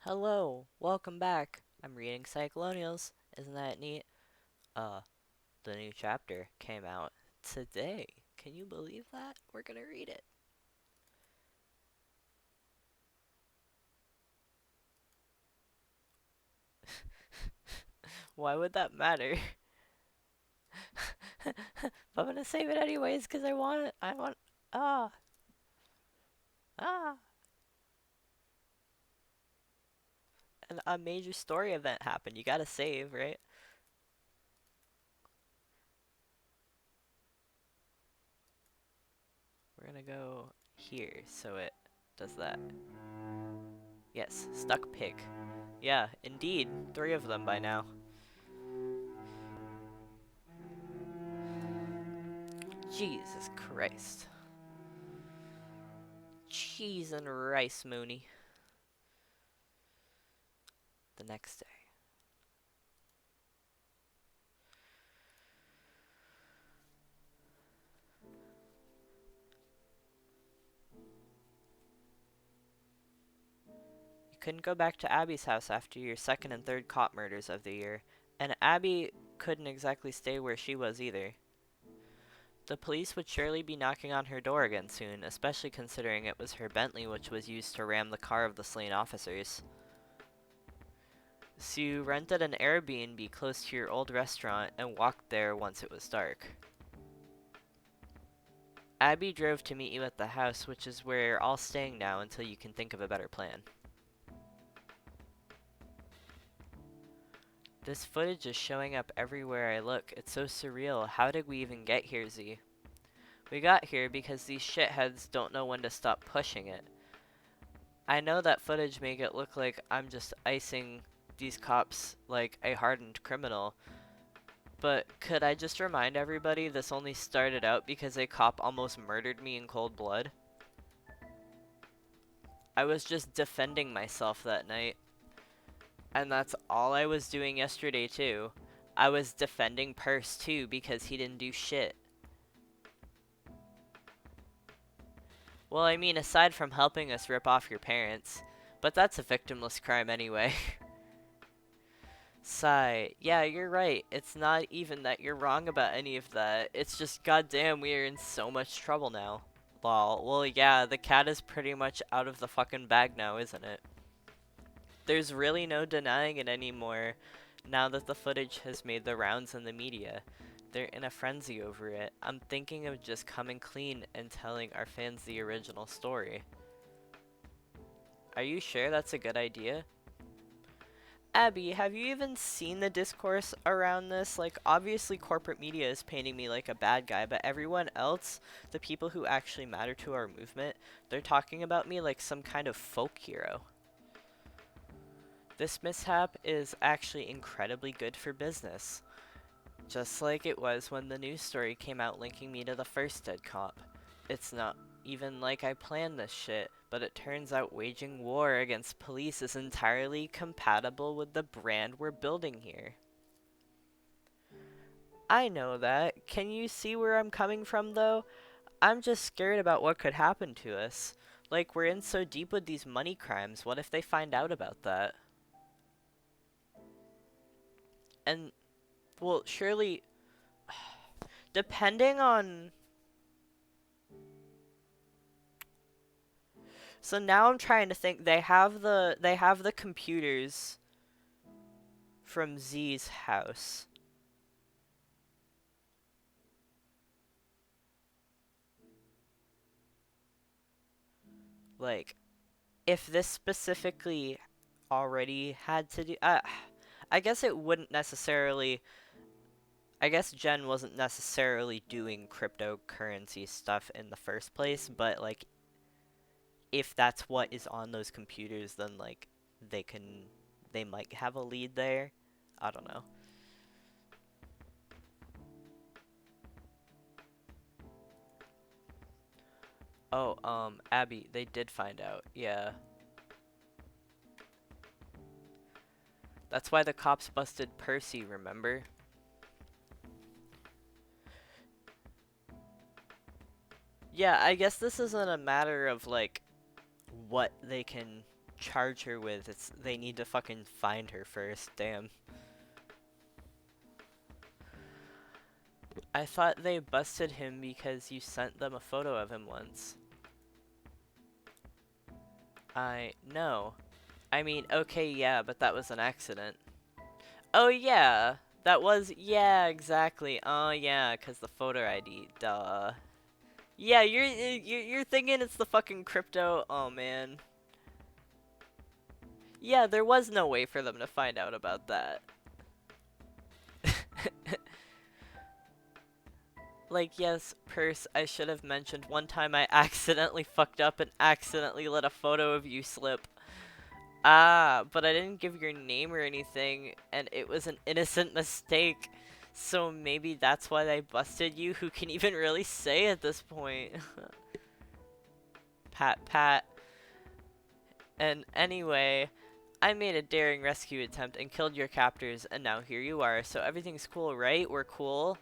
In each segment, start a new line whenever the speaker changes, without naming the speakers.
Hello, welcome back. I'm reading Psycholonials. Isn't that neat? Uh, the new chapter came out today. Can you believe that? We're gonna read it. Why would that matter? But I'm gonna save it anyways because I want it. Ah, ah. A major story event happened. You gotta save, right? We're gonna go here so it does that. Yes, stuck pig. Yeah, indeed. 3 of them by now. Jesus Christ. Cheese and rice, Mooney. The next day. You couldn't go back to Abby's house after your second and third cop murders of the year, and Abby couldn't exactly stay where she was either. The police would surely be knocking on her door again soon, especially considering it was her Bentley which was used to ram the car of the slain officers. So you rented an Airbnb close to your old restaurant and walked there once it was dark. Abby drove to meet you at the house, which is where you're all staying now until you can think of a better plan. This footage is showing up everywhere I look. It's so surreal. How did we even get here, Z? We got here because these shitheads don't know when to stop pushing it. I know that footage make it look like I'm just icing these cops like a hardened criminal, but could I just remind everybody this only started out because a cop almost murdered me in cold blood? I was just defending myself that night. And that's all I was doing yesterday too. I was defending Purse too because he didn't do shit. Well, I mean, aside from helping us rip off your parents. But that's a victimless crime anyway. Sigh. Yeah, you're right. It's not even that you're wrong about any of that. It's just goddamn we are in so much trouble now. Lol. Well, yeah, the cat is pretty much out of the fucking bag now, isn't it? There's really no denying it anymore now that the footage has made the rounds in the media. They're in a frenzy over it. I'm thinking of just coming clean and telling our fans the original story. Are you sure that's a good idea? Abby, have you even seen the discourse around this? Like, obviously corporate media is painting me like a bad guy, but everyone else, the people who actually matter to our movement, they're talking about me like some kind of folk hero. This mishap is actually incredibly good for business. Just like it was when the news story came out linking me to the first dead cop. It's not even like I planned this shit, but it turns out waging war against police is entirely compatible with the brand we're building here. I know that. Can you see where I'm coming from though? I'm just scared about what could happen to us. Like, we're in so deep with these money crimes, what if they find out about that? And, well, surely, depending on... So now I'm trying to think, they have the computers from Z's house. Like, if this specifically already had to do, I guess it wouldn't necessarily. I guess Jen wasn't necessarily doing cryptocurrency stuff in the first place, but like, if that's what is on those computers, then like, they can, they might have a lead there. I don't know. Oh, Abby, they did find out. Yeah. That's why the cops busted Percy, remember? Yeah, I guess this isn't a matter of like what they can charge her with. It's they need to fucking find her first. Damn. I thought they busted him because you sent them a photo of him once. No. I mean, okay, yeah, but that was an accident. Oh, yeah. That was, yeah, exactly. Oh, yeah, because the photo ID. Duh. Yeah, you're thinking it's the fucking crypto. Oh, man. Yeah, there was no way for them to find out about that. Like, yes, purse, I should have mentioned one time I accidentally fucked up and accidentally let a photo of you slip. Ah, but I didn't give your name or anything, and it was an innocent mistake. So maybe that's why they busted you? Who can even really say at this point? Pat, pat. And anyway, I made a daring rescue attempt and killed your captors, and now here you are. So everything's cool, right? We're cool?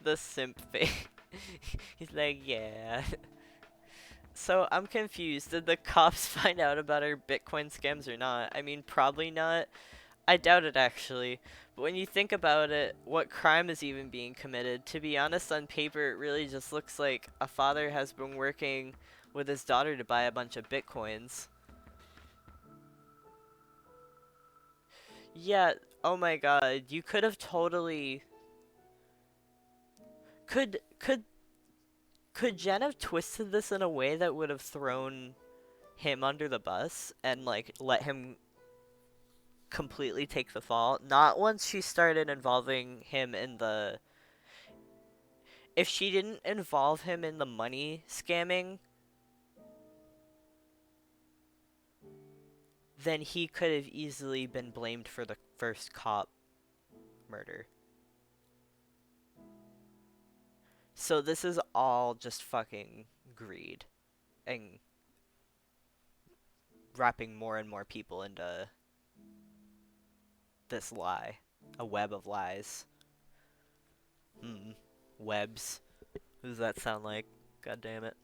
The simp face. He's like, yeah. So I'm confused. Did the cops find out about our Bitcoin scams or not? I mean, probably not. I doubt it actually. But when you think about it, what crime is even being committed? To be honest, on paper, it really just looks like a father has been working with his daughter to buy a bunch of Bitcoins. Yeah, oh my god, you could have totally... Could Jen have twisted this in a way that would have thrown him under the bus and, like, let him completely take the fall? Not once she started involving him in the... If she didn't involve him in the money scamming, then he could have easily been blamed for the first cop murder. So this is all just fucking greed and wrapping more and more people into this lie. A web of lies. Webs. What does that sound like? God damn it.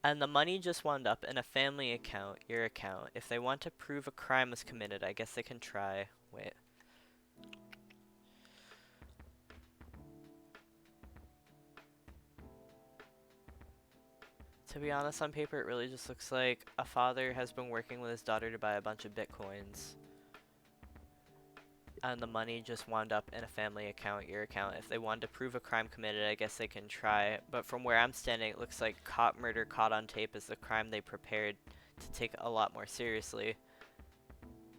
And the money just wound up in a family account, your account. If they want to prove a crime was committed, I guess they can try. Wait. To be honest, on paper, it really just looks like a father has been working with his daughter to buy a bunch of Bitcoins. And the money just wound up in a family account, your account. If they wanted to prove a crime committed, I guess they can try. But from where I'm standing, it looks like cop murder caught on tape is the crime they prepared to take a lot more seriously.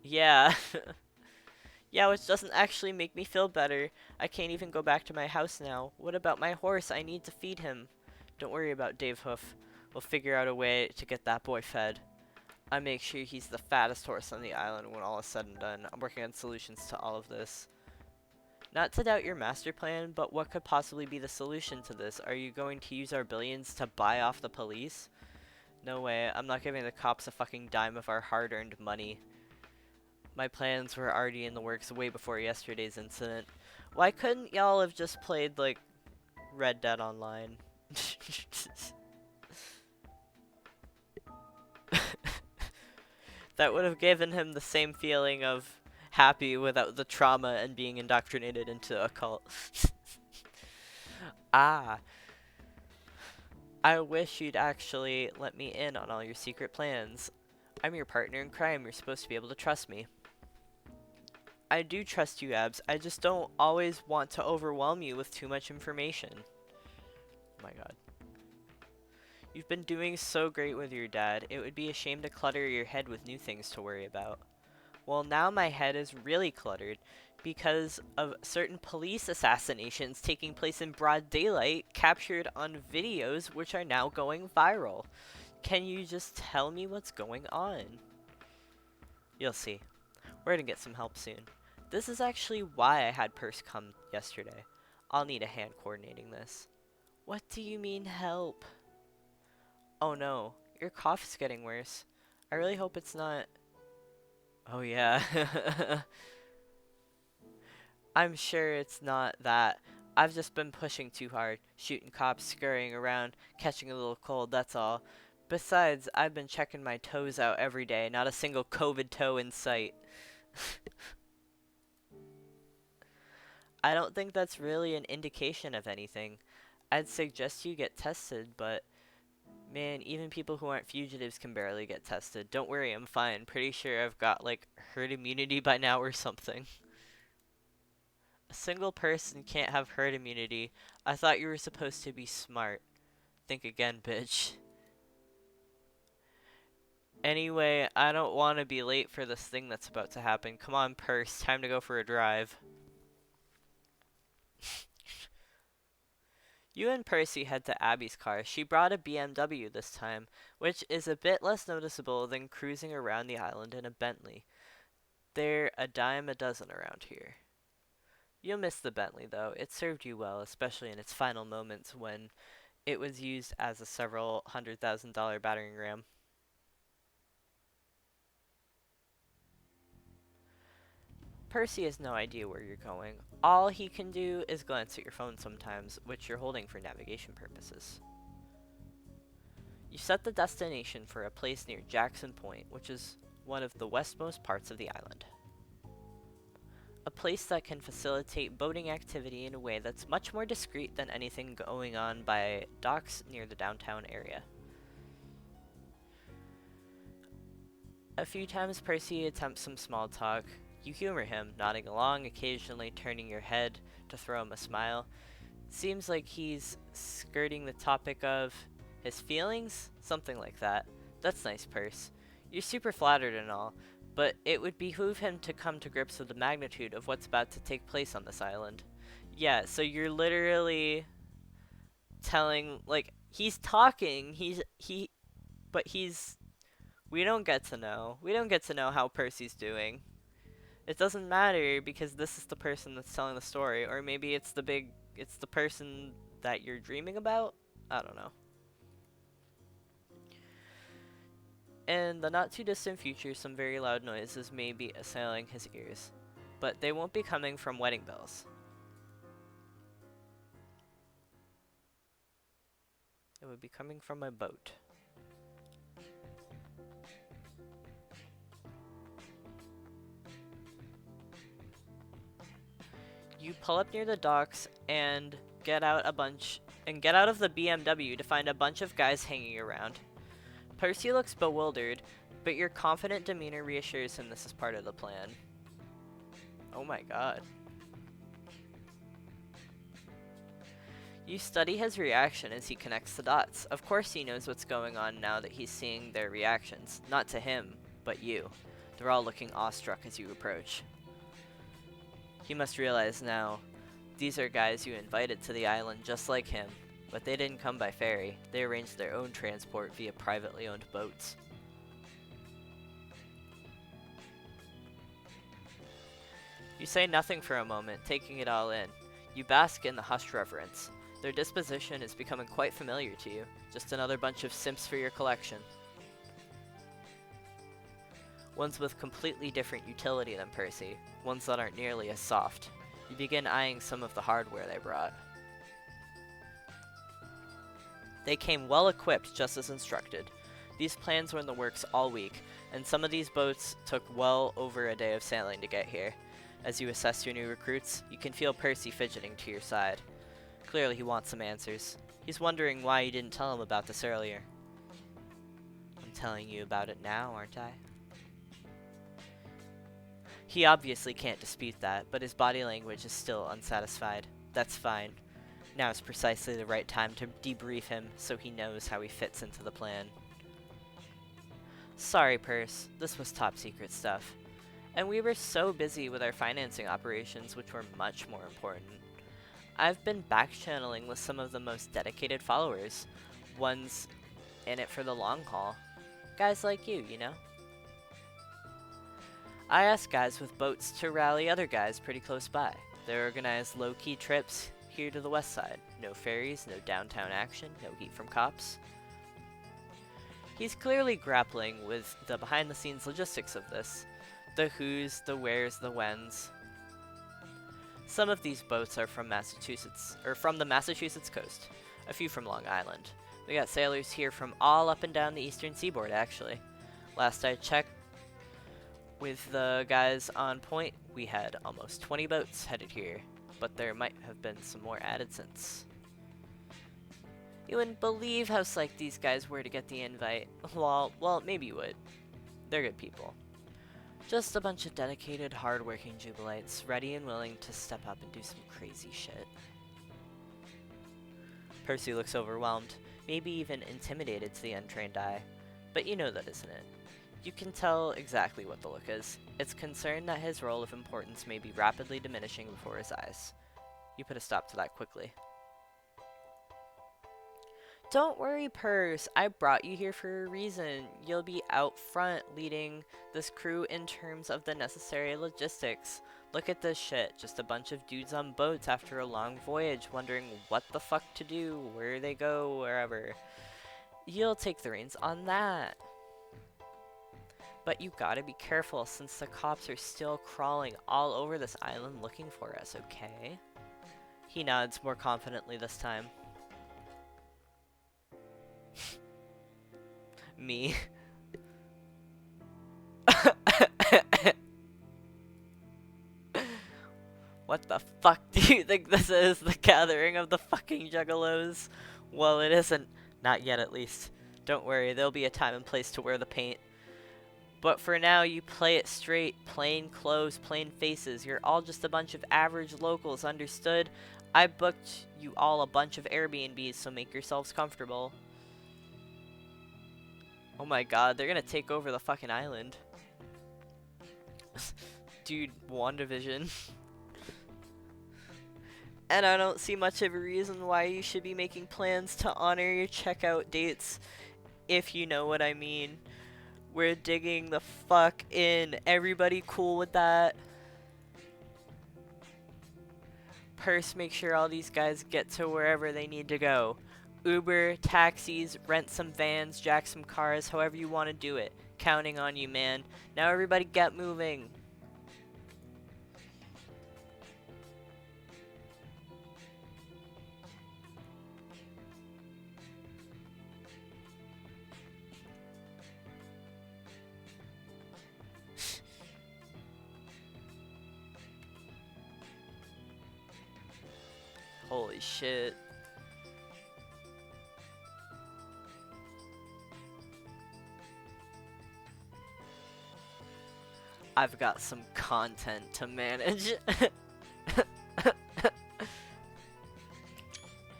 Yeah. Yeah, which doesn't actually make me feel better. I can't even go back to my house now. What about my horse? I need to feed him. Don't worry about Dave Hoof. We'll figure out a way to get that boy fed. I make sure he's the fattest horse on the island when all is said and done. I'm working on solutions to all of this. Not to doubt your master plan, but what could possibly be the solution to this? Are you going to use our billions to buy off the police? No way. I'm not giving the cops a fucking dime of our hard-earned money. My plans were already in the works way before yesterday's incident. Why couldn't y'all have just played, like, Red Dead Online? That would have given him the same feeling of happy without the trauma and being indoctrinated into a cult. Ah. I wish you'd actually let me in on all your secret plans. I'm your partner in crime. You're supposed to be able to trust me. I do trust you, Abs. I just don't always want to overwhelm you with too much information. Oh my god. You've been doing so great with your dad. It would be a shame to clutter your head with new things to worry about. Well, now my head is really cluttered because of certain police assassinations taking place in broad daylight captured on videos which are now going viral. Can you just tell me what's going on? You'll see. We're gonna get some help soon. This is actually why I had Purse come yesterday. I'll need a hand coordinating this. What do you mean help? Oh no, your cough is getting worse. I really hope it's not... Oh yeah. I'm sure it's not that. I've just been pushing too hard, shooting cops, scurrying around, catching a little cold, that's all. Besides, I've been checking my toes out every day, not a single COVID toe in sight. I don't think that's really an indication of anything. I'd suggest you get tested, but man, even people who aren't fugitives can barely get tested. Don't worry, I'm fine. Pretty sure I've got like herd immunity by now or something. A single person can't have herd immunity. I thought you were supposed to be smart. Think again, bitch. Anyway, I don't want to be late for this thing that's about to happen. Come on, Purse. Time to go for a drive. You and Percy head to Abby's car. She brought a BMW this time, which is a bit less noticeable than cruising around the island in a Bentley. They're a dime a dozen around here. You'll miss the Bentley, though. It served you well, especially in its final moments when it was used as a several $100,000 battering ram. Percy has no idea where you're going. All he can do is glance at your phone sometimes, which you're holding for navigation purposes. You set the destination for a place near Jackson Point, which is one of the westmost parts of the island. A place that can facilitate boating activity in a way that's much more discreet than anything going on by docks near the downtown area. A few times Percy attempts some small talk. You humor him, nodding along, occasionally turning your head to throw him a smile. Seems like he's skirting the topic of his feelings? Something like that. That's nice, Percy. You're super flattered and all, but it would behoove him to come to grips with the magnitude of what's about to take place on this island. Yeah, so you're literally telling, like, he's talking, but we don't get to know. We don't get to know how Percy's doing. It doesn't matter because this is the person that's telling the story, or maybe it's the person that you're dreaming about? I don't know. In the not too distant future, some very loud noises may be assailing his ears, but they won't be coming from wedding bells. It would be coming from a boat. You pull up near the docks and get out of the BMW to find a bunch of guys hanging around. Percy looks bewildered, but your confident demeanor reassures him this is part of the plan. Oh my god. You study his reaction as he connects the dots. Of course he knows what's going on now that he's seeing their reactions. Not to him, but you. They're all looking awestruck as you approach. He must realize now, these are guys you invited to the island just like him, but they didn't come by ferry. They arranged their own transport via privately owned boats. You say nothing for a moment, taking it all in. You bask in the hushed reverence. Their disposition is becoming quite familiar to you. Just another bunch of simps for your collection. Ones with completely different utility than Percy. Ones that aren't nearly as soft. You begin eyeing some of the hardware they brought. They came well equipped, just as instructed. These plans were in the works all week, and some of these boats took well over a day of sailing to get here. As you assess your new recruits, you can feel Percy fidgeting to your side. Clearly he wants some answers. He's wondering why you didn't tell him about this earlier. I'm telling you about it now, aren't I? He obviously can't dispute that, but his body language is still unsatisfied. That's fine. Now is precisely the right time to debrief him so he knows how he fits into the plan. Sorry, Perce. This was top secret stuff. And we were so busy with our financing operations, which were much more important. I've been back-channeling with some of the most dedicated followers. Ones in it for the long haul. Guys like you, you know? I asked guys with boats to rally other guys pretty close by. They organized low-key trips here to the west side. No ferries, no downtown action, no heat from cops. He's clearly grappling with the behind-the-scenes logistics of this. The who's, the where's, the when's. Some of these boats are from Massachusetts, or from the Massachusetts coast, a few from Long Island. We got sailors here from all up and down the eastern seaboard, actually. Last I checked with the guys on point, we had almost 20 boats headed here, but there might have been some more added since. You wouldn't believe how psyched these guys were to get the invite. Well, maybe you would. They're good people. Just a bunch of dedicated, hard-working jubilites, ready and willing to step up and do some crazy shit. Percy looks overwhelmed, maybe even intimidated to the untrained eye. But you know that, isn't it? You can tell exactly what the look is. It's concern that his role of importance may be rapidly diminishing before his eyes. You put a stop to that quickly. Don't worry, Perce. I brought you here for a reason. You'll be out front leading this crew in terms of the necessary logistics. Look at this shit. Just a bunch of dudes on boats after a long voyage wondering what the fuck to do, where they go, wherever. You'll take the reins on that. But you gotta be careful since the cops are still crawling all over this island looking for us, okay? He nods more confidently this time. Me. What the fuck do you think this is? The gathering of the fucking juggalos? Well, it isn't. Not yet, at least. Don't worry, there'll be a time and place to wear the paint. But for now, you play it straight. Plain clothes, plain faces. You're all just a bunch of average locals, understood? I booked you all a bunch of Airbnbs, so make yourselves comfortable. Oh my god, they're gonna take over the fucking island. Dude, WandaVision. And I don't see much of a reason why you should be making plans to honor your checkout dates, if you know what I mean. We're digging the fuck in. Everybody cool with that? Perce, make sure all these guys get to wherever they need to go. Uber, taxis, rent some vans, jack some cars, however you want to do it. Counting on you, man. Now everybody get moving. Holy shit. I've got some content to manage.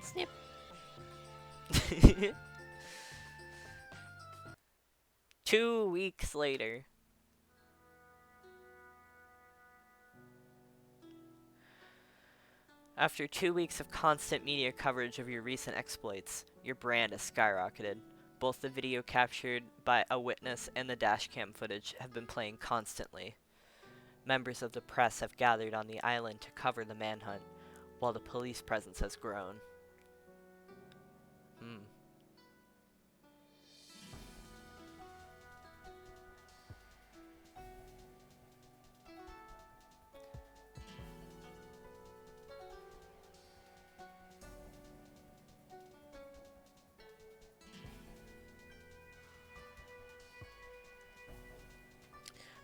Snip. 2 weeks later. After 2 weeks of constant media coverage of your recent exploits, your brand has skyrocketed. Both the video captured by a witness and the dashcam footage have been playing constantly. Members of the press have gathered on the island to cover the manhunt, while the police presence has grown.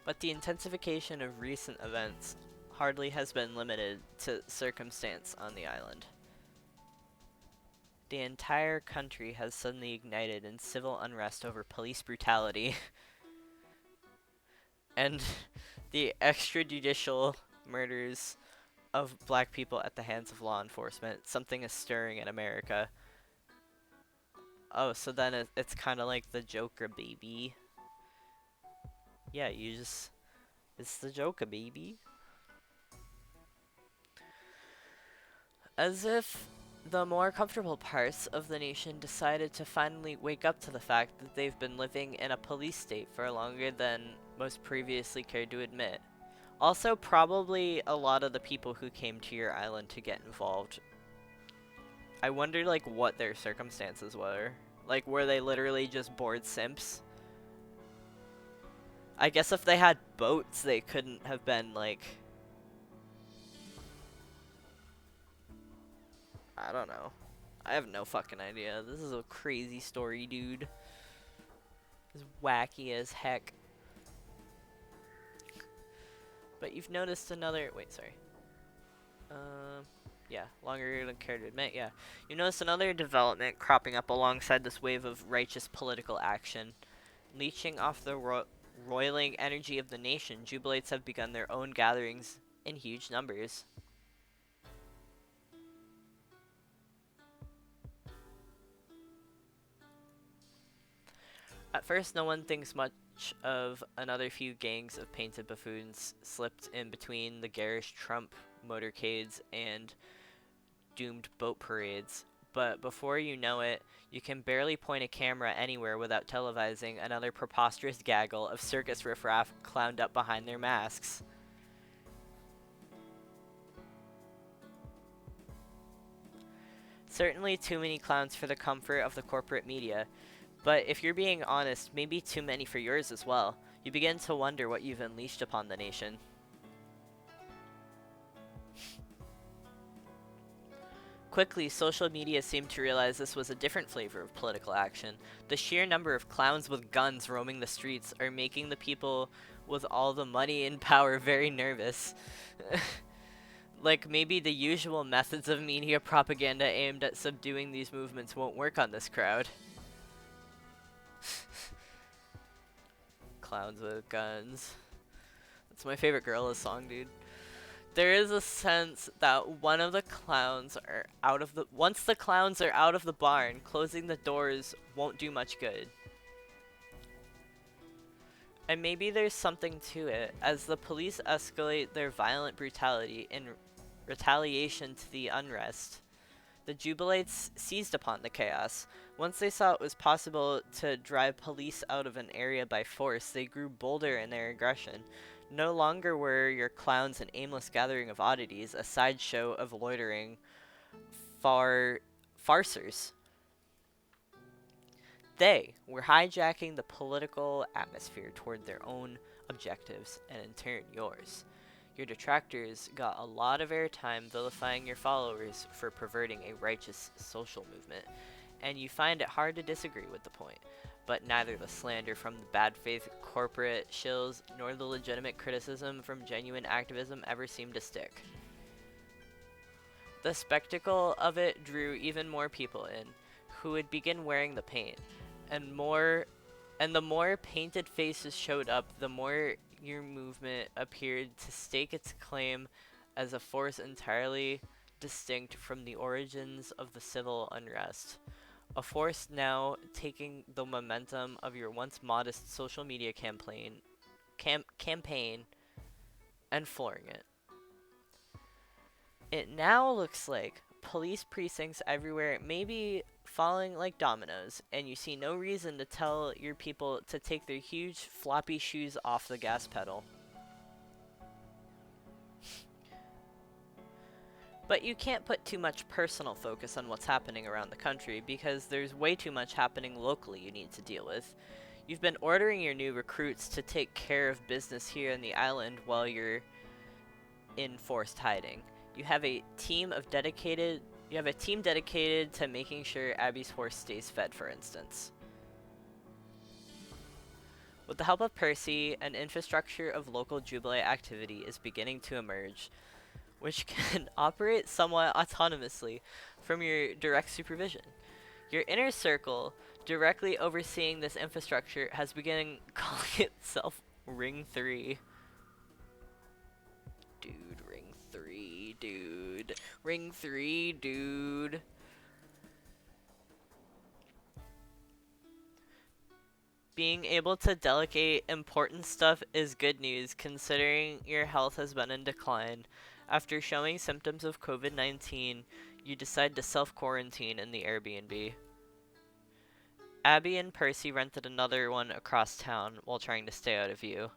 But the intensification of recent events hardly has been limited to circumstance on the island. The entire country has suddenly ignited in civil unrest over police brutality and the extrajudicial murders of black people at the hands of law enforcement. Something is stirring in America. Oh, so then it's kind of like the Joker, baby. Yeah, it's the Joker, baby. As if the more comfortable parts of the nation decided to finally wake up to the fact that they've been living in a police state for longer than most previously cared to admit. Also, probably a lot of the people who came to your island to get involved. I wonder, like, what their circumstances were. Like, were they literally just bored simps? I guess if they had boats, they couldn't have been, like... I don't know. I have no fucking idea. This is a crazy story, dude. It's wacky as heck. But you've noticed another. Wait, sorry. Yeah, longer than care to admit. Yeah, you noticed another development cropping up alongside this wave of righteous political action. Leeching off the roiling energy of the nation, Jubilates have begun their own gatherings in huge numbers. At first, no one thinks much of another few gangs of painted buffoons slipped in between the garish Trump motorcades and doomed boat parades. But before you know it, you can barely point a camera anywhere without televising another preposterous gaggle of circus riffraff clowned up behind their masks. Certainly too many clowns for the comfort of the corporate media, but if you're being honest, maybe too many for yours as well. You begin to wonder what you've unleashed upon the nation. Quickly, social media seemed to realize this was a different flavor of political action. The sheer number of clowns with guns roaming the streets are making the people with all the money and power very nervous. Like, maybe the usual methods of media propaganda aimed at subduing these movements won't work on this crowd. Clowns with guns. That's my favorite Gorillaz song, dude. There is a sense that once the clowns are out of the barn, closing the doors won't do much good. And maybe there's something to it. As the police escalate their violent brutality in retaliation to the unrest, the Jubilates seized upon the chaos. Once they saw it was possible to drive police out of an area by force, they grew bolder in their aggression. No longer were your clowns an aimless gathering of oddities, a sideshow of loitering farcers. They were hijacking the political atmosphere toward their own objectives, and in turn yours. Your detractors got a lot of airtime vilifying your followers for perverting a righteous social movement, and you find it hard to disagree with the point. But neither the slander from the bad faith corporate shills nor the legitimate criticism from genuine activism ever seemed to stick. The spectacle of it drew even more people in, who would begin wearing the paint, and the more painted faces showed up, the more your movement appeared to stake its claim as a force entirely distinct from the origins of the civil unrest. A force now taking the momentum of your once modest social media campaign and flooring it. It now looks like police precincts everywhere may be falling like dominoes, and you see no reason to tell your people to take their huge floppy shoes off the gas pedal. But you can't put too much personal focus on what's happening around the country because there's way too much happening locally you need to deal with. You've been ordering your new recruits to take care of business here in the island while you're in forced hiding. You have a team dedicated to making sure Abby's horse stays fed, for instance. With the help of Percy, an infrastructure of local Jubilee activity is beginning to emerge, which can operate somewhat autonomously from your direct supervision. Your inner circle, directly overseeing this infrastructure, has begun calling itself Ring 3. Dude, Ring 3, dude. Ring 3, dude. Being able to delegate important stuff is good news considering your health has been in decline. After showing symptoms of COVID-19, you decide to self-quarantine in the Airbnb. Abby and Percy rented another one across town while trying to stay out of view.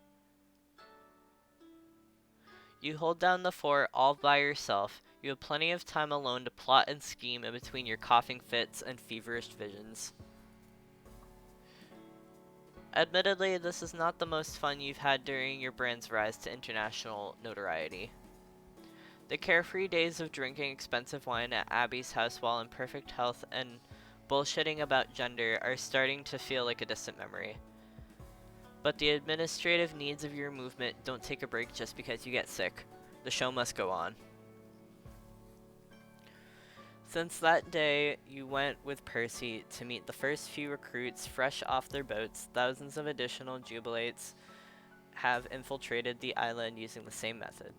You hold down the fort all by yourself. You have plenty of time alone to plot and scheme in between your coughing fits and feverish visions. Admittedly, this is not the most fun you've had during your brand's rise to international notoriety. The carefree days of drinking expensive wine at Abby's house while in perfect health and bullshitting about gender are starting to feel like a distant memory. But the administrative needs of your movement don't take a break just because you get sick. The show must go on. Since that day, you went with Percy to meet the first few recruits fresh off their boats. Thousands of additional jubilates have infiltrated the island using the same method.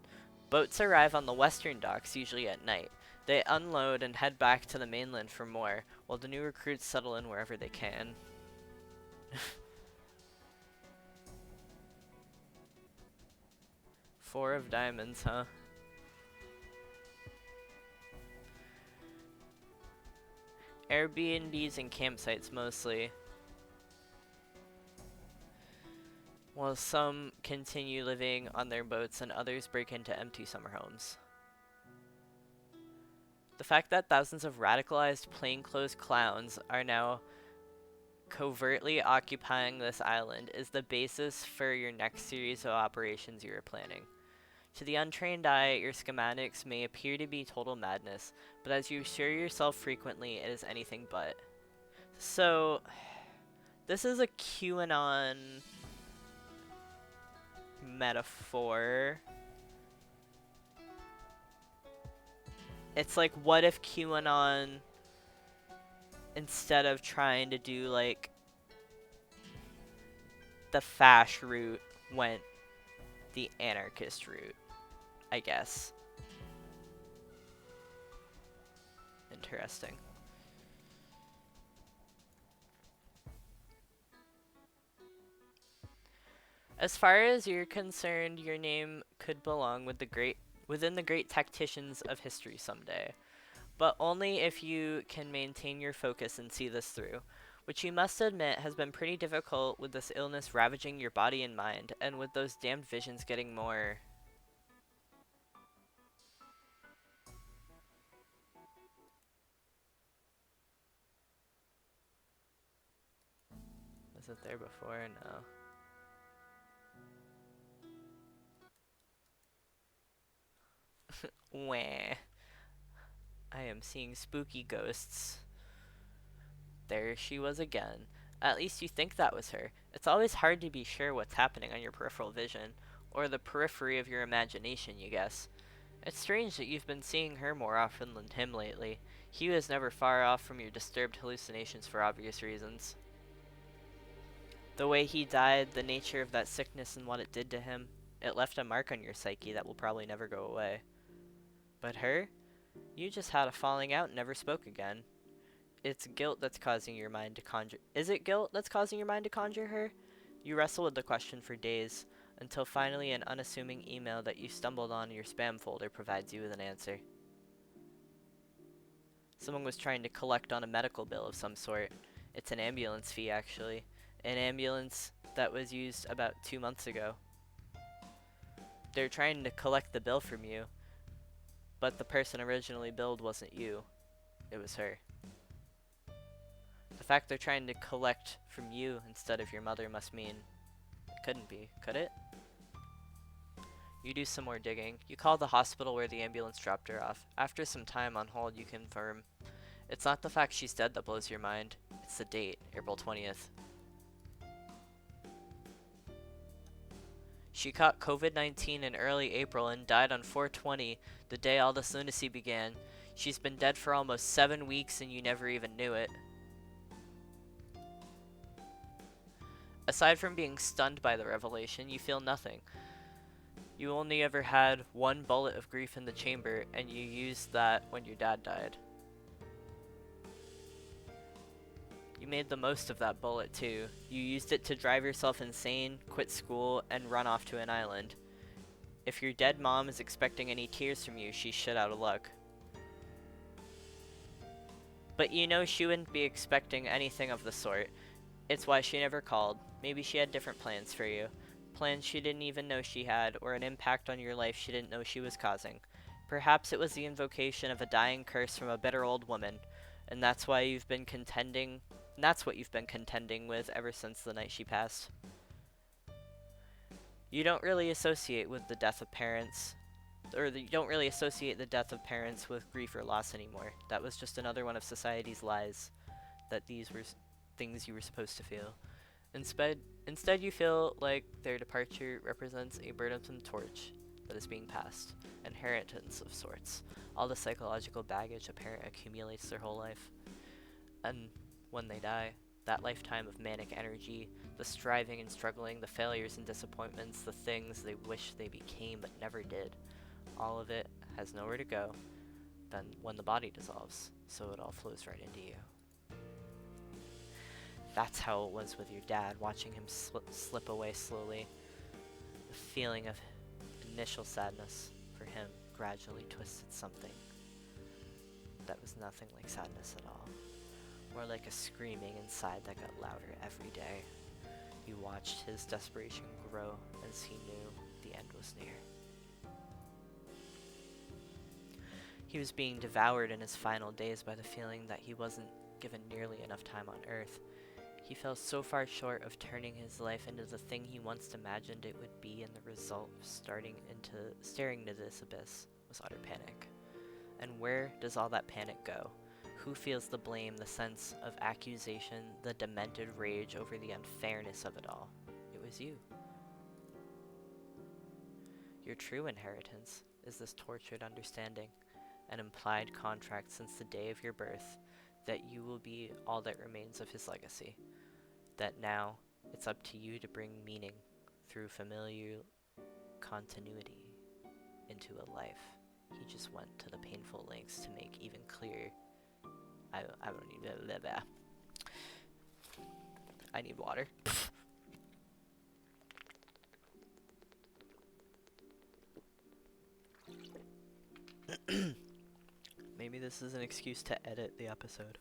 Boats arrive on the western docks, usually at night. They unload and head back to the mainland for more, while the new recruits settle in wherever they can. Four of diamonds, huh? Airbnbs and campsites mostly, while some continue living on their boats and others break into empty summer homes. The fact that thousands of radicalized plainclothes clowns are now covertly occupying this island is the basis for your next series of operations you are planning. To the untrained eye, your schematics may appear to be total madness, but as you assure yourself frequently, it is anything but. So, this is a QAnon metaphor. It's like, what if QAnon, instead of trying to do like the fash route, went the anarchist route, I guess. Interesting. As far as you're concerned, your name could belong with within the great tacticians of history someday, but only if you can maintain your focus and see this through, which you must admit has been pretty difficult with this illness ravaging your body and mind, and with those damned visions getting more. Was it there before? No. Wah. I am seeing spooky ghosts. There she was again. At least you think that was her. It's always hard to be sure what's happening on your peripheral vision, or the periphery of your imagination, you guess. It's strange that you've been seeing her more often than him lately. He was never far off from your disturbed hallucinations for obvious reasons. The way he died, the nature of that sickness and what it did to him, it left a mark on your psyche that will probably never go away. But her? You just had a falling out and never spoke again. It's guilt that's causing your mind to conjure. Is it guilt that's causing your mind to conjure her? You wrestle with the question for days, until finally an unassuming email that you stumbled on in your spam folder provides you with an answer. Someone was trying to collect on a medical bill of some sort. It's an ambulance fee, actually. An ambulance that was used about 2 months ago. They're trying to collect the bill from you, but the person originally billed wasn't you. It was her. The fact they're trying to collect from you instead of your mother must mean it couldn't be, could it? You do some more digging. You call the hospital where the ambulance dropped her off. After some time on hold, you confirm. It's not the fact she's dead that blows your mind. It's the date, April 20th. She caught COVID-19 in early April and died on 4/20, the day all this lunacy began. She's been dead for almost 7 weeks and you never even knew it. Aside from being stunned by the revelation, you feel nothing. You only ever had one bullet of grief in the chamber, and you used that when your dad died. You made the most of that bullet, too. You used it to drive yourself insane, quit school, and run off to an island. If your dead mom is expecting any tears from you, she's shit out of luck. But you know she wouldn't be expecting anything of the sort. It's why she never called. Maybe she had different plans for you. Plans she didn't even know she had, or an impact on your life she didn't know she was causing. Perhaps it was the invocation of a dying curse from a bitter old woman, and that's what you've been contending with ever since the night she passed. You don't really associate with the death of parents. you don't really associate the death of parents with grief or loss anymore. That was just another one of society's lies, that these were things you were supposed to feel. Instead, instead you feel like their departure represents a burdensome torch that is being passed, inheritance of sorts, all the psychological baggage a parent accumulates their whole life. And when they die, that lifetime of manic energy, the striving and struggling, the failures and disappointments, the things they wish they became but never did, all of it has nowhere to go than when the body dissolves, so it all flows right into you. That's how it was with your dad, watching him slip away slowly. The feeling of initial sadness for him gradually twisted something that was nothing like sadness at all. More like a screaming inside that got louder every day. You watched his desperation grow as he knew the end was near. He was being devoured in his final days by the feeling that he wasn't given nearly enough time on Earth. He fell so far short of turning his life into the thing he once imagined it would be, and the result of staring into this abyss was utter panic. And where does all that panic go? Who feels the blame, the sense of accusation, the demented rage over the unfairness of it all? It was you. Your true inheritance is this tortured understanding, an implied contract since the day of your birth, that you will be all that remains of his legacy. That now it's up to you to bring meaning through familiar continuity into a life he just went to the painful lengths to make even clearer. I don't need that. I need water. Maybe this is an excuse to edit the episode.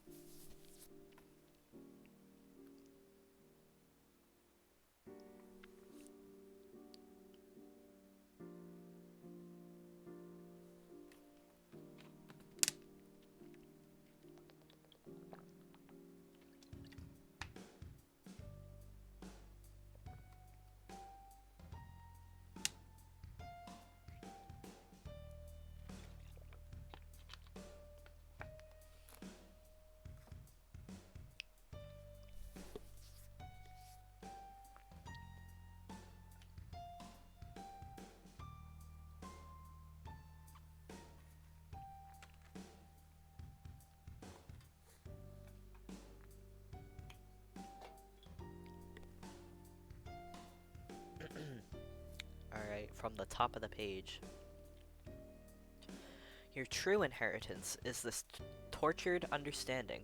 Alright, from the top of the page. Your true inheritance is this tortured understanding,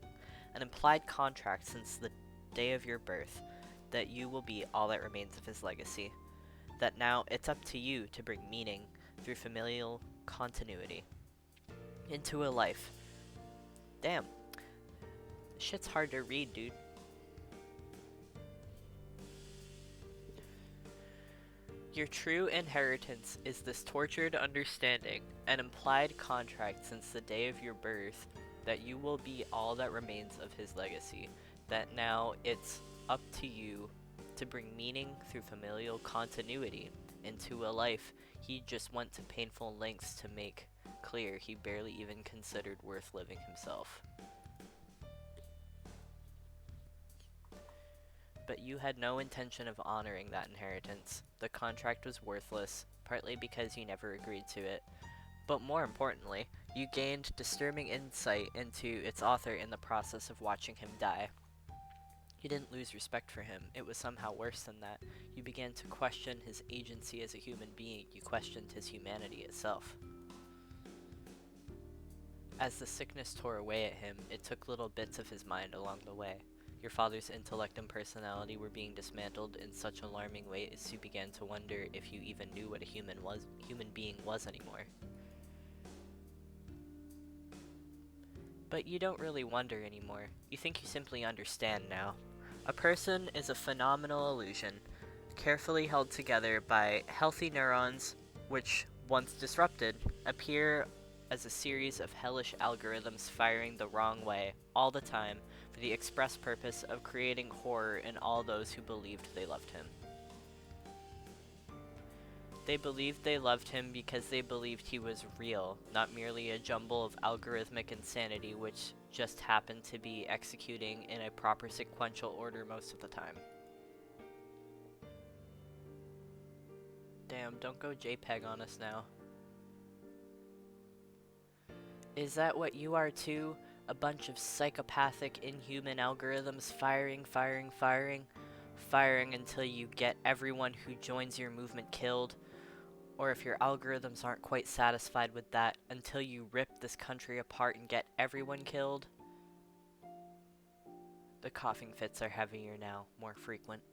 an implied contract since the day of your birth, that you will be all that remains of his legacy. That now it's up to you to bring meaning through familial continuity into a life. Damn. Shit's hard to read, dude. Your true inheritance is this tortured understanding, an implied contract since the day of your birth, that you will be all that remains of his legacy. That now it's up to you to bring meaning through familial continuity into a life he just went to painful lengths to make clear he barely even considered worth living himself. But you had no intention of honoring that inheritance. The contract was worthless, partly because you never agreed to it. But more importantly, you gained disturbing insight into its author in the process of watching him die. You didn't lose respect for him. It was somehow worse than that. You began to question his agency as a human being. You questioned his humanity itself. As the sickness tore away at him, it took little bits of his mind along the way. Your father's intellect and personality were being dismantled in such alarming ways you began to wonder if you even knew what a human being was anymore. But you don't really wonder anymore. You think you simply understand now. A person is a phenomenal illusion, carefully held together by healthy neurons, which, once disrupted, appear as a series of hellish algorithms firing the wrong way, all the time, for the express purpose of creating horror in all those who believed they loved him. They believed they loved him because they believed he was real, not merely a jumble of algorithmic insanity which just happened to be executing in a proper sequential order most of the time. Damn, don't go JPEG on us now. Is that what you are too? A bunch of psychopathic, inhuman algorithms firing until you get everyone who joins your movement killed? Or if your algorithms aren't quite satisfied with that, until you rip this country apart and get everyone killed? The coughing fits are heavier now, more frequent.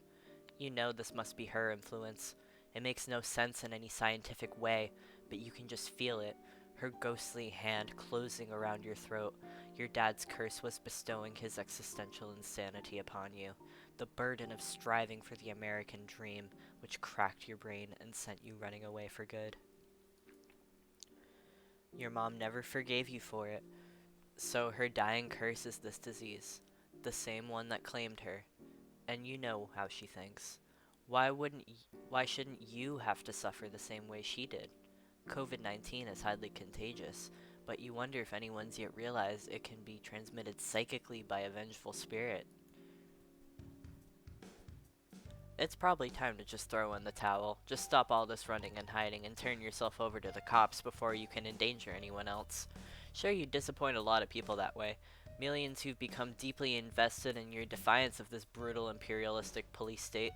You know this must be her influence. It makes no sense in any scientific way, but you can just feel it. Her ghostly hand closing around your throat. Your dad's curse was bestowing his existential insanity upon you. The burden of striving for the American dream, which cracked your brain and sent you running away for good. Your mom never forgave you for it, so her dying curse is this disease, the same one that claimed her. And you know how she thinks. Why shouldn't you have to suffer the same way she did? COVID-19 is highly contagious, but you wonder if anyone's yet realized it can be transmitted psychically by a vengeful spirit. It's probably time to just throw in the towel. Just stop all this running and hiding and turn yourself over to the cops before you can endanger anyone else. Sure, you disappoint a lot of people that way. Millions who've become deeply invested in your defiance of this brutal imperialistic police state.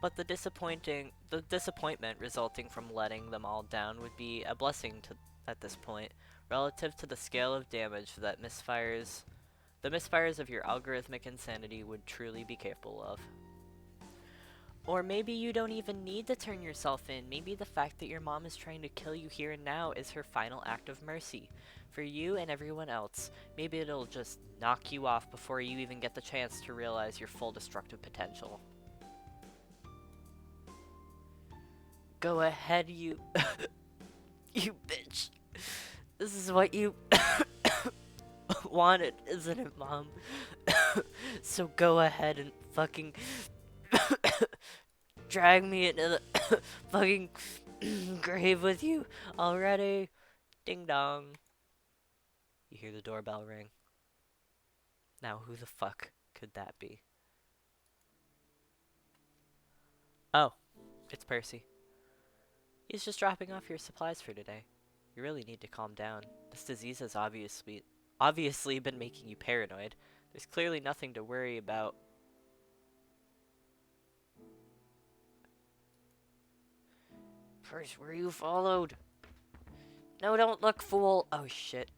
But the disappointment resulting from letting them all down would be a blessing at this point, relative to the scale of damage that the misfires of your algorithmic insanity would truly be capable of. Or maybe you don't even need to turn yourself in. Maybe the fact that your mom is trying to kill you here and now is her final act of mercy. For you and everyone else. Maybe it'll just knock you off before you even get the chance to realize your full destructive potential. Go ahead, you... you bitch. This is what you... wanted, isn't it, Mom? So go ahead and fucking... drag me into the fucking grave with you already. Ding dong. You hear the doorbell ring. Now who the fuck could that be? Oh, it's Percy. He's just dropping off your supplies for today. You really need to calm down. This disease has obviously been making you paranoid. There's clearly nothing to worry about. First, were you followed? No, don't look, fool. Oh, shit.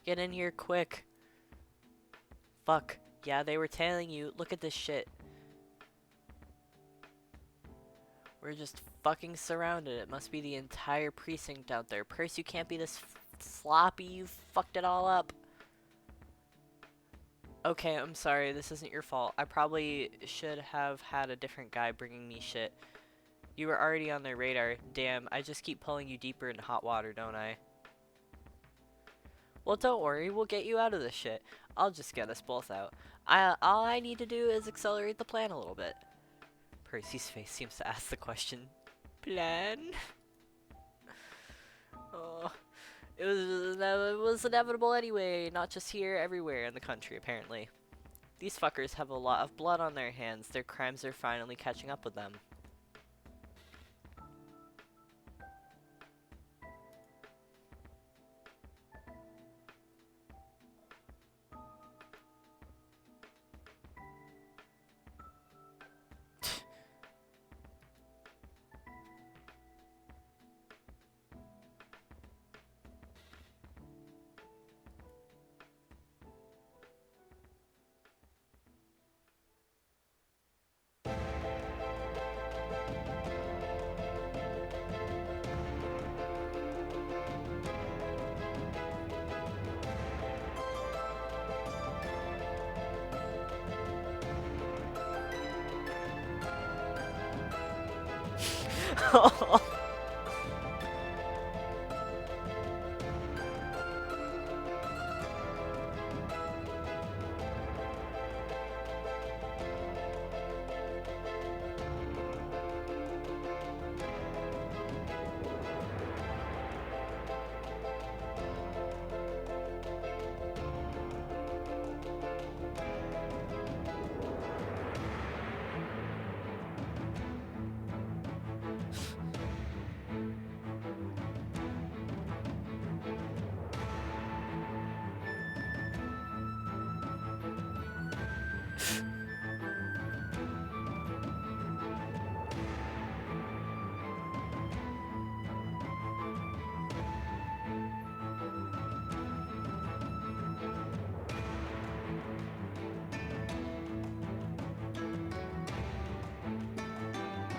Get in here quick. Fuck. Yeah, they were tailing you. Look at this shit. We're just fucking surrounded. It must be the entire precinct out there. Percy, you can't be this sloppy. You fucked it all up. Okay, I'm sorry. This isn't your fault. I probably should have had a different guy bringing me shit. You were already on their radar. Damn, I just keep pulling you deeper into hot water, don't I? Well, don't worry. We'll get you out of this shit. I'll just get us both out. All I need to do is accelerate the plan a little bit. Percy's face seems to ask the question. Plan? Oh, it was inevitable anyway. Not just here, everywhere in the country, apparently. These fuckers have a lot of blood on their hands. Their crimes are finally catching up with them.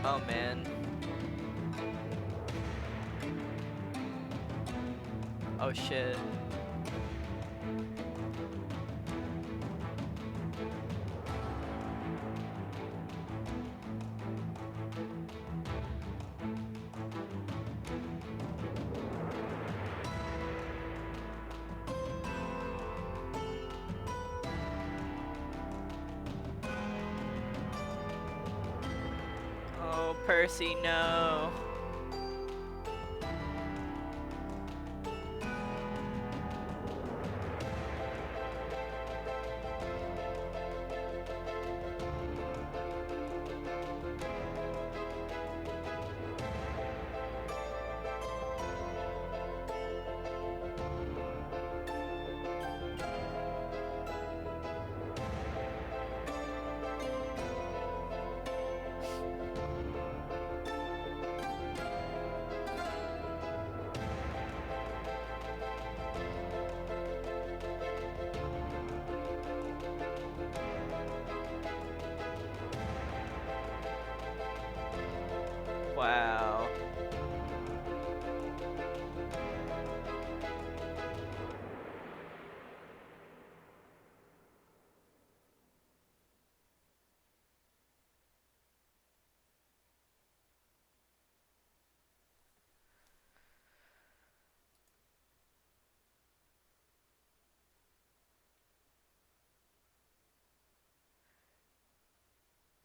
Oh man. Oh shit. Oh, Percy, no. Wow.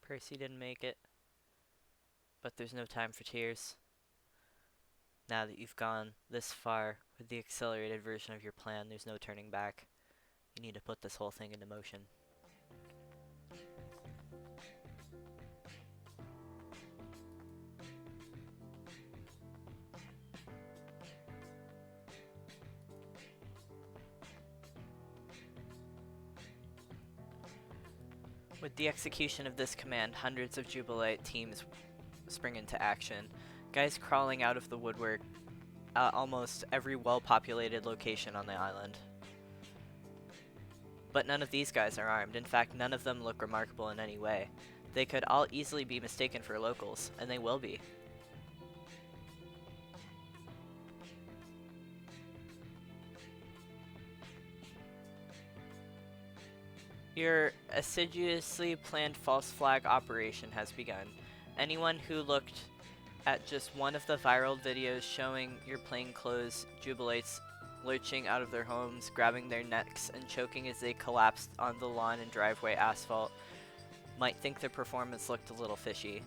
Percy didn't make it. But there's no time for tears. Now that you've gone this far with the accelerated version of your plan, there's no turning back. You need to put this whole thing into motion. With the execution of this command, hundreds of Jubilite teams spring into action. Guys crawling out of the woodwork at almost every well-populated location on the island. But none of these guys are armed. In fact, none of them look remarkable in any way. They could all easily be mistaken for locals, and they will be. Your assiduously planned false flag operation has begun. Anyone who looked at just one of the viral videos showing your plainclothes Jubilates lurching out of their homes, grabbing their necks and choking as they collapsed on the lawn and driveway asphalt might think their performance looked a little fishy.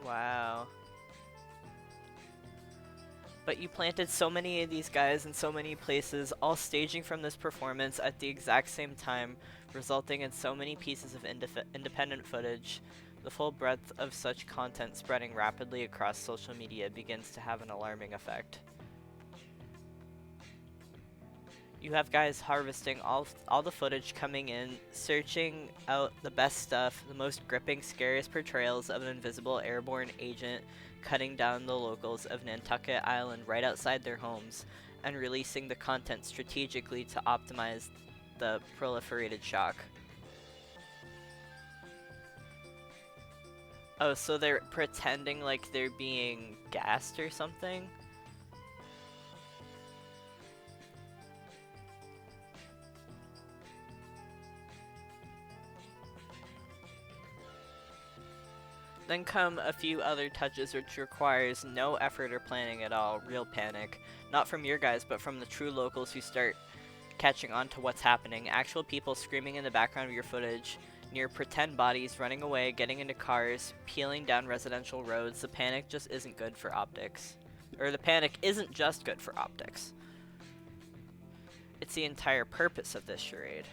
Wow. But you planted so many of these guys in so many places, all staging from this performance at the exact same time, resulting in so many pieces of independent footage. The full breadth of such content spreading rapidly across social media begins to have an alarming effect. You have guys harvesting all the footage coming in, searching out the best stuff, the most gripping, scariest portrayals of an invisible airborne agent cutting down the locals of Nantucket Island right outside their homes, and releasing the content strategically to optimize the proliferated shock. Oh, so they're pretending like they're being gassed or something? Then come a few other touches which requires no effort or planning at all, real panic. Not from your guys, but from the true locals who start catching on to what's happening. Actual people screaming in the background of your footage, near pretend bodies running away, getting into cars, peeling down residential roads. The panic just isn't good for optics. Or the panic isn't just good for optics. It's the entire purpose of this charade.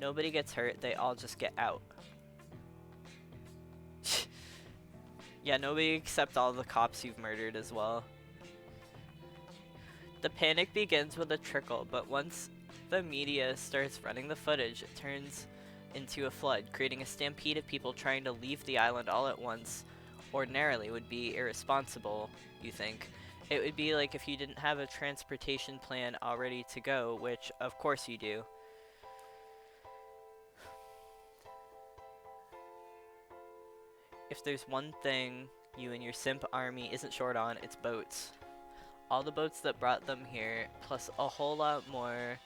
Nobody gets hurt, they all just get out. Yeah, nobody except all the cops you've murdered as well. The panic begins with a trickle, but once the media starts running the footage, it turns into a flood, creating a stampede of people trying to leave the island all at once, ordinarily would be irresponsible, you think. It would be like if you didn't have a transportation plan all ready to go, which of course you do. If there's one thing you and your simp army isn't short on, it's boats. All the boats that brought them here, plus a whole lot more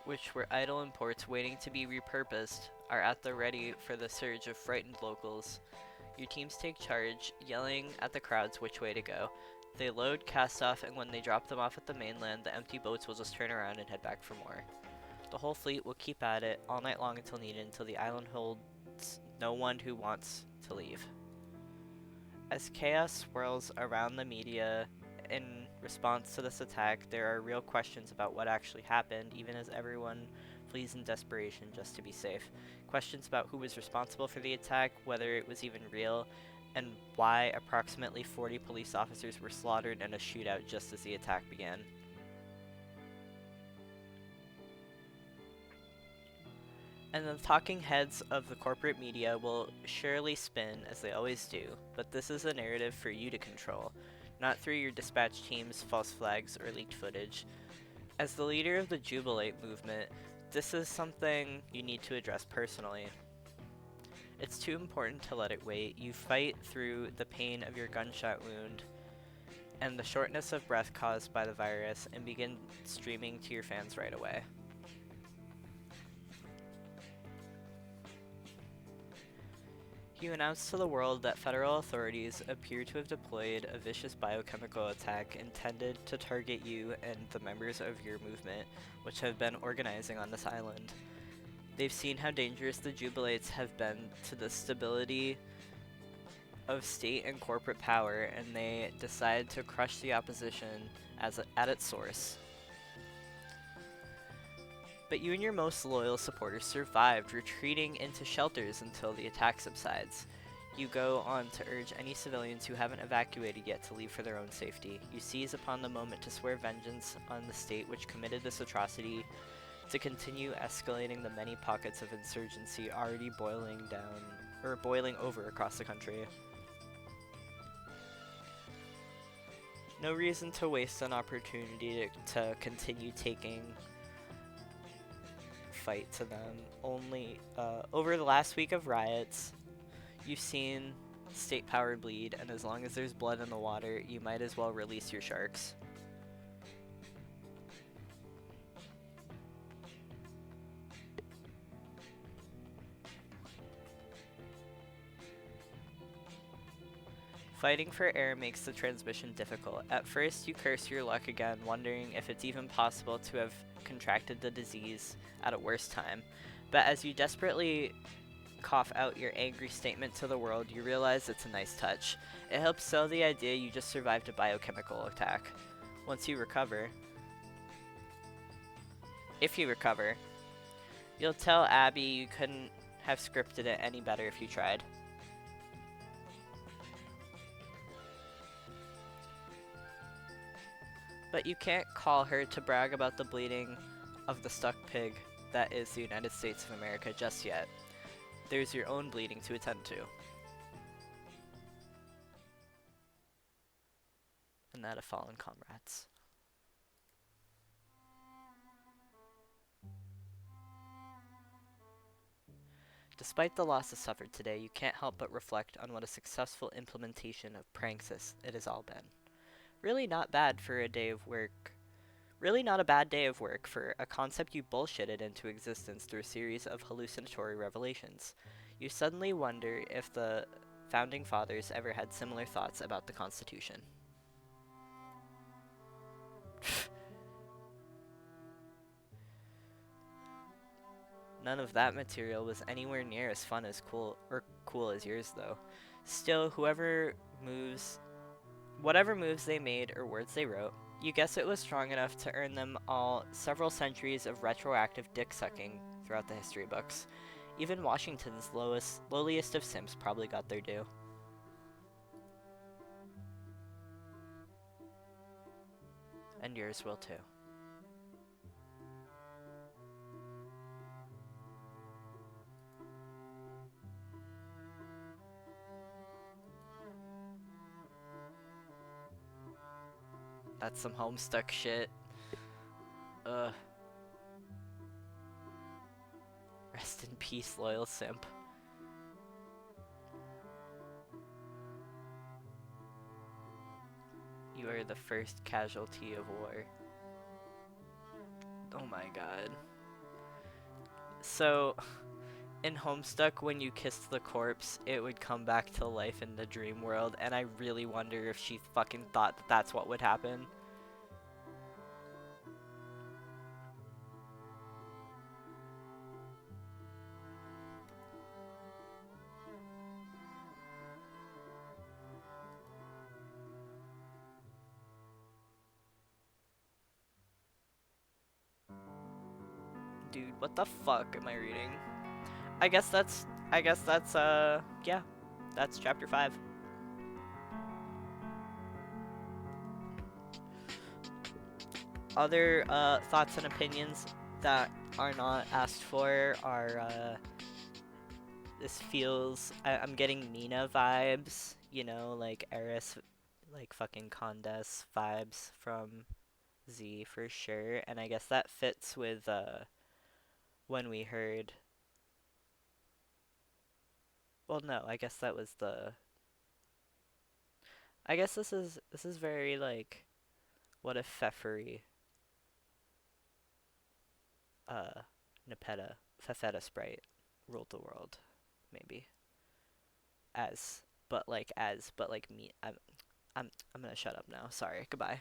which were idle in ports waiting to be repurposed, are at the ready for the surge of frightened locals. Your teams take charge, yelling at the crowds which way to go. They load, cast off, and when they drop them off at the mainland, the empty boats will just turn around and head back for more. The whole fleet will keep at it all night long until needed, until the island holds no one who wants to leave. As chaos swirls around the media in response to this attack, there are real questions about what actually happened, even as everyone flees in desperation just to be safe. Questions about who was responsible for the attack, whether it was even real, and why approximately 40 police officers were slaughtered in a shootout just as the attack began. And the talking heads of the corporate media will surely spin, as they always do, but this is a narrative for you to control, not through your dispatch teams, false flags, or leaked footage. As the leader of the Jubilate movement, this is something you need to address personally. It's too important to let it wait. You fight through the pain of your gunshot wound and the shortness of breath caused by the virus and begin streaming to your fans right away. You announce to the world that federal authorities appear to have deployed a vicious biochemical attack intended to target you and the members of your movement, which have been organizing on this island. They've seen how dangerous the Jubilates have been to the stability of state and corporate power, and they decide to crush the opposition at its source. But you and your most loyal supporters survived, retreating into shelters until the attack subsides. You go on to urge any civilians who haven't evacuated yet to leave for their own safety. You seize upon the moment to swear vengeance on the state which committed this atrocity, to continue escalating the many pockets of insurgency already boiling over across the country. No reason to waste an opportunity to continue taking fight to them. Only over the last week of riots, you've seen state power bleed, and as long as there's blood in the water, you might as well release your sharks. Fighting for air makes the transmission difficult. At first, you curse your luck again, wondering if it's even possible to have contracted the disease at a worse time. But as you desperately cough out your angry statement to the world, you realize it's a nice touch. It helps sell the idea you just survived a biochemical attack. Once you recover, if you recover, you'll tell Abby you couldn't have scripted it any better if you tried. But you can't call her to brag about the bleeding of the stuck pig that is the United States of America just yet. There's your own bleeding to attend to. And that of fallen comrades. Despite the losses suffered today, you can't help but reflect on what a successful implementation of Praxis it has all been. Really not bad for a day of work. Really not a bad day of work for a concept you bullshitted into existence through a series of hallucinatory revelations. You suddenly wonder if the founding fathers ever had similar thoughts about the Constitution. None of that material was anywhere near as fun as cool as yours, though. Still, whatever moves they made or words they wrote, you guess it was strong enough to earn them all several centuries of retroactive dick-sucking throughout the history books. Even Washington's lowliest of simps probably got their due. And yours will too. That's some Homestuck shit. Ugh. Rest in peace, loyal simp. You are the first casualty of war. Oh my god. So, in Homestuck, when you kissed the corpse, it would come back to life in the dream world, and I really wonder if she fucking thought that that's what would happen. Dude, what the fuck am I reading? I guess that's, yeah, that's chapter 5. Other thoughts and opinions that are not asked for are this feels I'm getting Nina vibes, you know, like Eris, like fucking Condes vibes from Z for sure, and I guess that fits with when we heard. Well, no, I guess that was the. I guess this is very like, what if Pfeffery, uh, Nepeta, Fefeta Sprite ruled the world, maybe as, but like me. I'm gonna shut up now. Sorry. Goodbye.